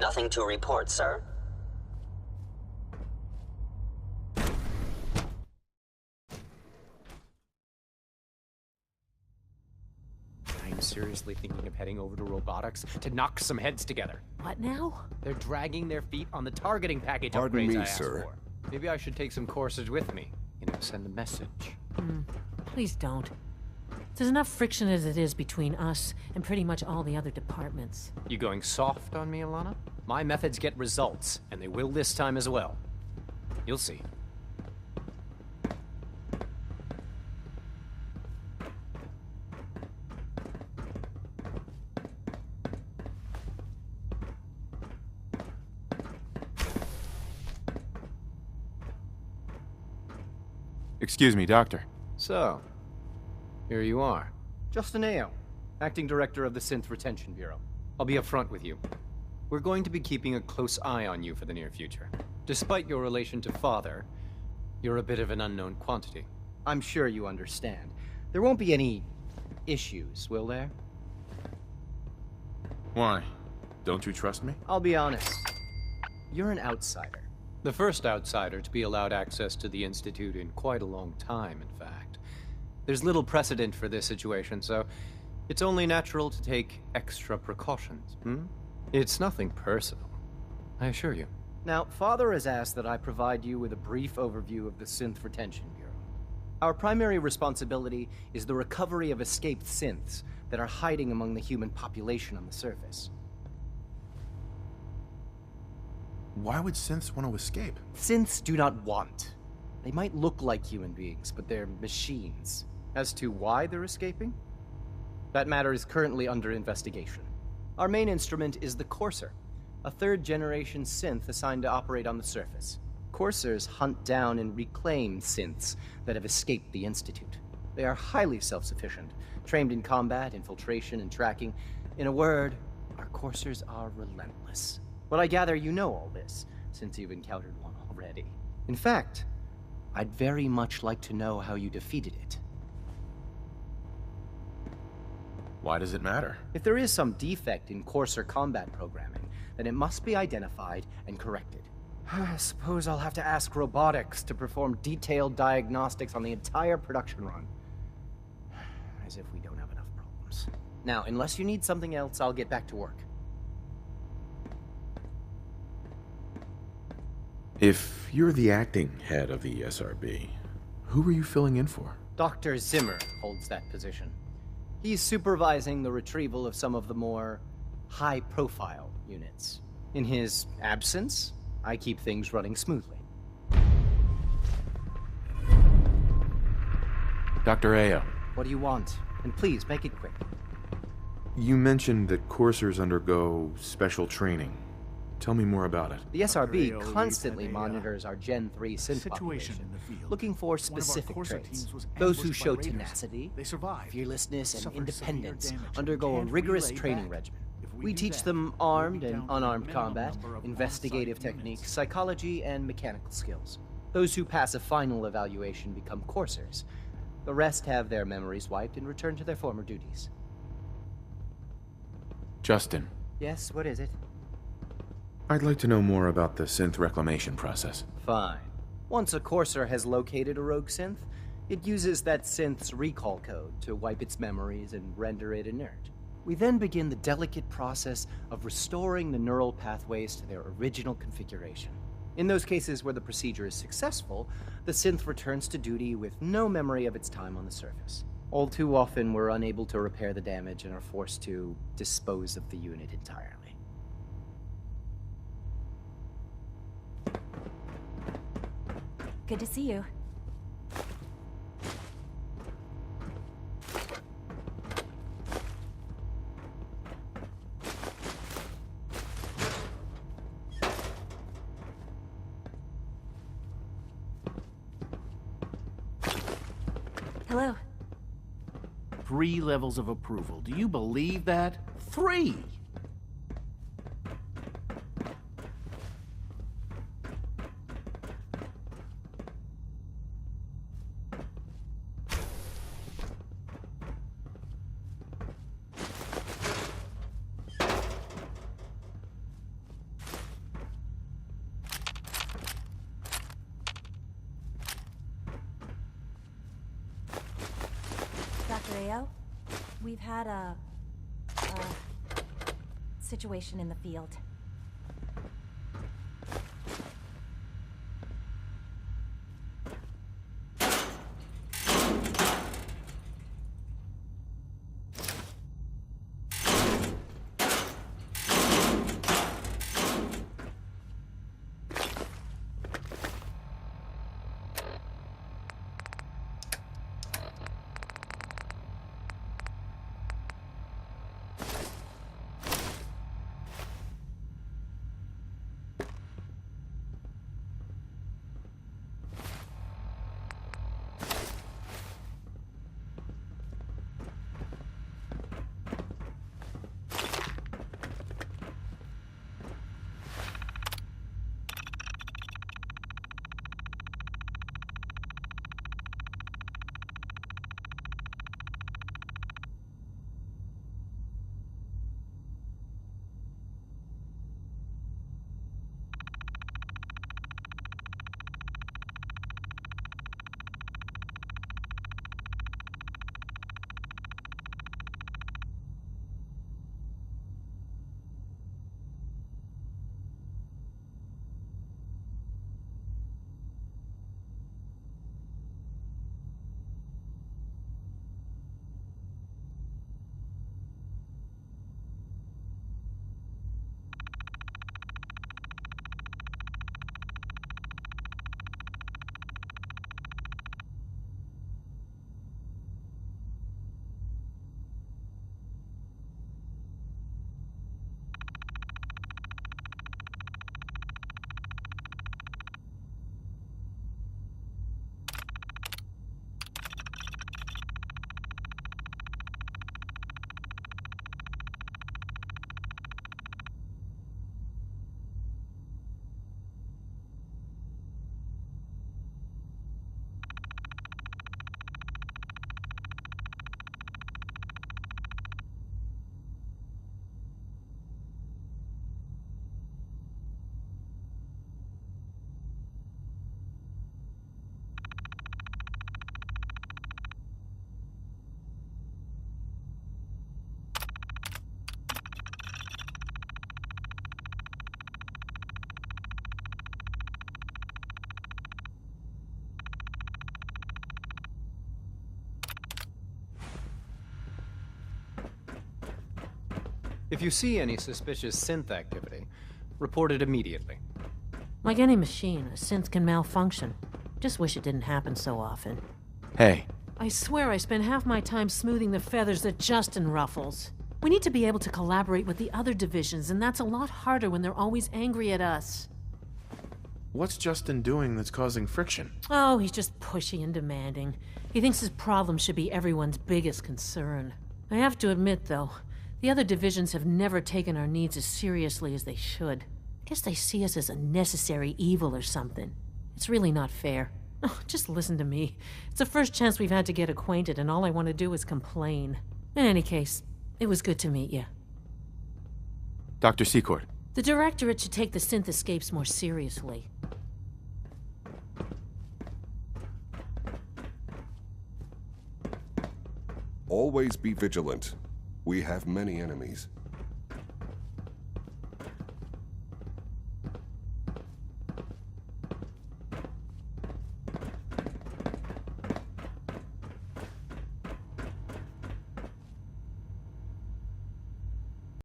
Nothing to report, sir. I'm seriously thinking of heading over to robotics to knock some heads together. What now? They're dragging their feet on the targeting package Pardon upgrades me, I asked sir. for. Maybe I should take some courses with me. Send a message. Please don't. There's enough friction as it is between us and pretty much all the other departments. You going soft on me, Alana? My methods get results, and they will this time as well. You'll see. Excuse me, Doctor. So, here you are. Justin Ayo, Acting Director of the Synth Retention Bureau. I'll be upfront with you. We're going to be keeping a close eye on you for the near future. Despite your relation to Father, you're a bit of an unknown quantity. I'm sure you understand. There won't be any issues, will there? Why? Don't you trust me? I'll be honest. You're an outsider. The first outsider to be allowed access to the Institute in quite a long time, in fact. There's little precedent for this situation, so it's only natural to take extra precautions, It's nothing personal, I assure you. Now, Father has asked that I provide you with a brief overview of the Synth Retention Bureau. Our primary responsibility is the recovery of escaped synths that are hiding among the human population on the surface. Why would synths want to escape? Synths do not want. They might look like human beings, but they're machines. As to why they're escaping? That matter is currently under investigation. Our main instrument is the Courser, a third-generation synth assigned to operate on the surface. Coursers hunt down and reclaim synths that have escaped the Institute. They are highly self-sufficient, trained in combat, infiltration, and tracking. In a word, our Coursers are relentless. But I gather you know all this, since you've encountered one already. In fact, I'd very much like to know how you defeated it. Why does it matter? If there is some defect in Courser combat programming, then it must be identified and corrected. I suppose I'll have to ask robotics to perform detailed diagnostics on the entire production run. As if we don't have enough problems. Now, unless you need something else, I'll get back to work. If you're the acting head of the SRB, who are you filling in for? Dr. Zimmer holds that position. He's supervising the retrieval of some of the more high-profile units. In his absence, I keep things running smoothly. Dr. Ayo, What do you want? And please, make it quick. you mentioned that coursers undergo special training. Tell me more about it. The SRB Dr. Ayo, constantly we've had a, monitors our Gen 3 synth situation population, in the field. looking for One of our specific Corsa traits. teams was Those who ambushed by show raiders. tenacity, They survived. fearlessness, and Suffered independence severe damage. undergo a Can't rigorous relay training back. regimen. If We do teach that, them we'll armed be and down to the unarmed minimum combat, number of investigative on-site techniques, units. psychology, and mechanical skills. Those who pass a final evaluation become coursers. The rest have their memories wiped and return to their former duties. Justin, Yes, what is it? I'd like to know more about the synth reclamation process. Fine. Once a courser has located a rogue synth, it uses that synth's recall code to wipe its memories and render it inert. We then begin the delicate process of restoring the neural pathways to their original configuration. In those cases where the procedure is successful, the synth returns to duty with no memory of its time on the surface. All too often, we're unable to repair the damage and are forced to dispose of the unit entirely. Good to see you. Hello. 3 levels of approval. Do you believe that? 3! Dr. Ao, we've had a situation in the field. If you see any suspicious synth activity, report it immediately. Like any machine, a synth can malfunction. Just wish it didn't happen so often. Hey, I swear I spend half my time smoothing the feathers that Justin ruffles. We need to be able to collaborate with the other divisions, and that's a lot harder when they're always angry at us. what's Justin doing that's causing friction? Oh, he's just pushy and demanding. He thinks his problem should be everyone's biggest concern. I have to admit, though, the other divisions have never taken our needs as seriously as they should. I guess they see us as a necessary evil or something. It's really not fair. Oh, just listen to me. It's the first chance we've had to get acquainted, and all I want to do is complain. In any case, it was good to meet you. Dr. Secord. The Directorate should take the synth escapes more seriously. Always be vigilant. We have many enemies.